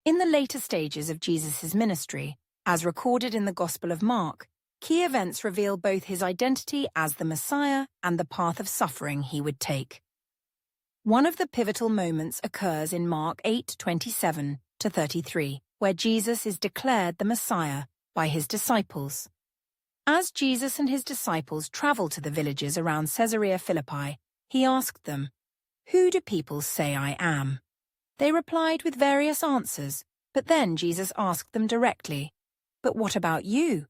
In the later stages of Jesus' ministry, as recorded in the Gospel of Mark, key events reveal both his identity as the Messiah and the path of suffering he would take. One of the pivotal moments occurs in Mark 8:27 to 33, where Jesus is declared the Messiah by his disciples. As Jesus and his disciples traveled to the villages around Caesarea Philippi, he asked them, "Who do people say I am?" They replied with various answers, but then Jesus asked them directly, "But what about you?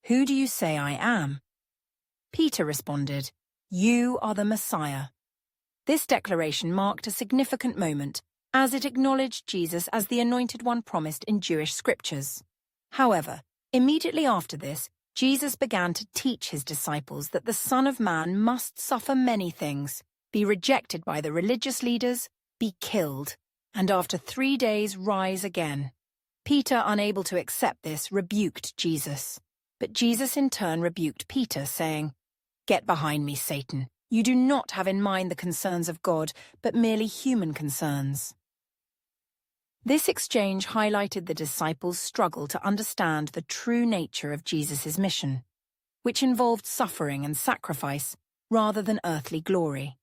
Who do you say I am?" Peter responded, "You are the Messiah." This declaration marked a significant moment, as it acknowledged Jesus as the Anointed One promised in Jewish scriptures. However, immediately after this, Jesus began to teach his disciples that the Son of Man must suffer many things, be rejected by the religious leaders, be killed, and after 3 days rise again. Peter, unable to accept this, rebuked Jesus. But Jesus in turn rebuked Peter, saying, "Get behind me, Satan. You do not have in mind the concerns of God, but merely human concerns." This exchange highlighted the disciples' struggle to understand the true nature of Jesus' mission, which involved suffering and sacrifice rather than earthly glory.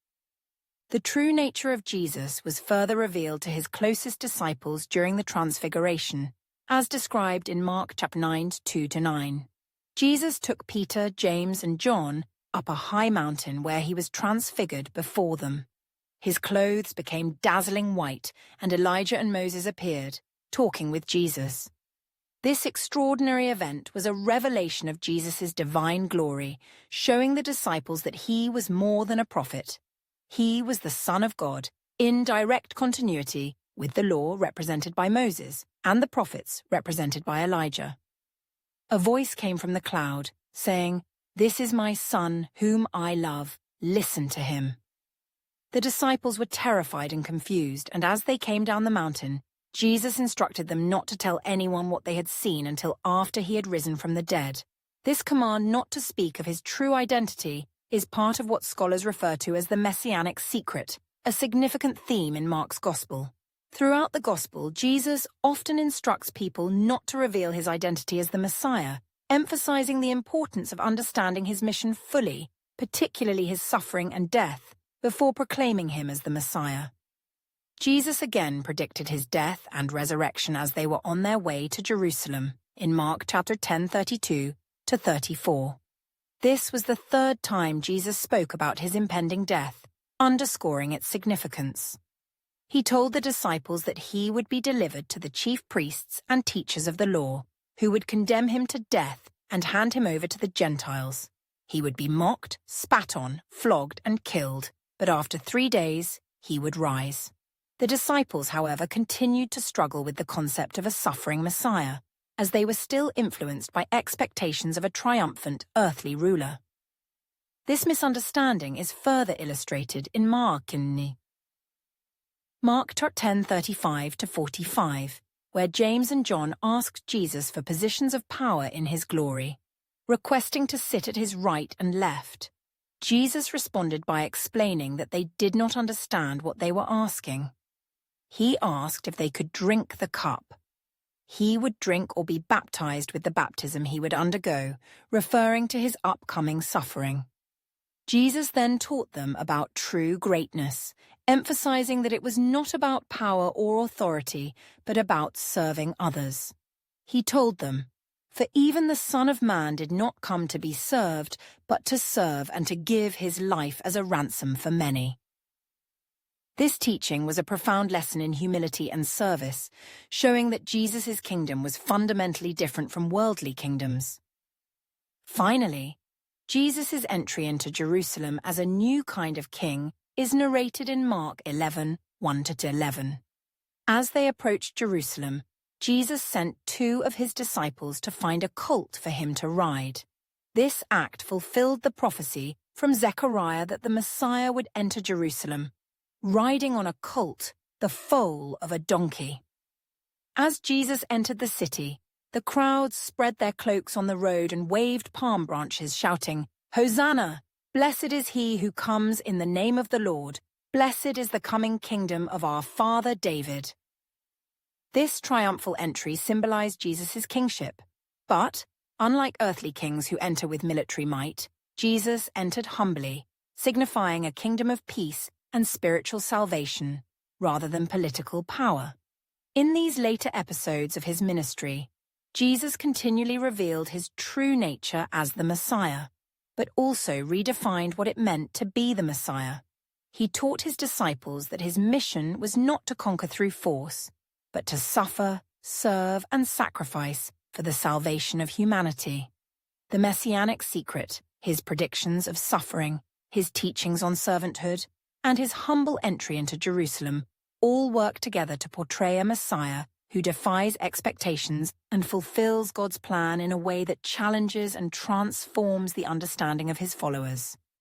The true nature of Jesus was further revealed to his closest disciples during the Transfiguration, as described in Mark chapter 9:2-9. Jesus took Peter, James, and John up a high mountain where he was transfigured before them. His clothes became dazzling white, and Elijah and Moses appeared, talking with Jesus. This extraordinary event was a revelation of Jesus' divine glory, showing the disciples that he was more than a prophet. He was the Son of God, in direct continuity with the law represented by Moses and the prophets represented by Elijah. A voice came from the cloud, saying, "This is my Son, whom I love. Listen to him." The disciples were terrified and confused, and as they came down the mountain, Jesus instructed them not to tell anyone what they had seen until after he had risen from the dead. This command not to speak of his true identity is part of what scholars refer to as the Messianic secret, a significant theme in Mark's Gospel. Throughout the Gospel, Jesus often instructs people not to reveal his identity as the Messiah, emphasizing the importance of understanding his mission fully, particularly his suffering and death, before proclaiming him as the Messiah. Jesus again predicted his death and resurrection as they were on their way to Jerusalem in Mark chapter 10:32-34. This was the third time Jesus spoke about his impending death, underscoring its significance. He told the disciples that he would be delivered to the chief priests and teachers of the law, who would condemn him to death and hand him over to the Gentiles. He would be mocked, spat on, flogged, and killed, but after 3 days, he would rise. The disciples, however, continued to struggle with the concept of a suffering Messiah, as they were still influenced by expectations of a triumphant earthly ruler. This misunderstanding is further illustrated in Mark 10:35-45, where James and John asked Jesus for positions of power in his glory, requesting to sit at his right and left. Jesus responded by explaining that they did not understand what they were asking. He asked if they could drink the cup. He would drink or be baptized with the baptism he would undergo, referring to his upcoming suffering. Jesus then taught them about true greatness, emphasizing that it was not about power or authority, but about serving others. He told them, "For even the Son of Man did not come to be served, but to serve and to give his life as a ransom for many." This teaching was a profound lesson in humility and service, showing that Jesus' kingdom was fundamentally different from worldly kingdoms. Finally, Jesus' entry into Jerusalem as a new kind of king is narrated in Mark 11:1-11. As they approached Jerusalem, Jesus sent 2 of his disciples to find a colt for him to ride. This act fulfilled the prophecy from Zechariah that the Messiah would enter Jerusalem, riding on a colt, the foal of a donkey. As Jesus entered the city, the crowds spread their cloaks on the road and waved palm branches, shouting, "Hosanna! Blessed is he who comes in the name of the Lord. Blessed is the coming kingdom of our father David." This triumphal entry symbolized Jesus' kingship. But, unlike earthly kings who enter with military might, Jesus entered humbly, signifying a kingdom of peace and spiritual salvation, rather than political power. In these later episodes of his ministry, Jesus continually revealed his true nature as the Messiah, but also redefined what it meant to be the Messiah. He taught his disciples that his mission was not to conquer through force, but to suffer, serve, and sacrifice for the salvation of humanity. The messianic secret, his predictions of suffering, his teachings on servanthood, and his humble entry into Jerusalem all work together to portray a Messiah who defies expectations and fulfills God's plan in a way that challenges and transforms the understanding of his followers.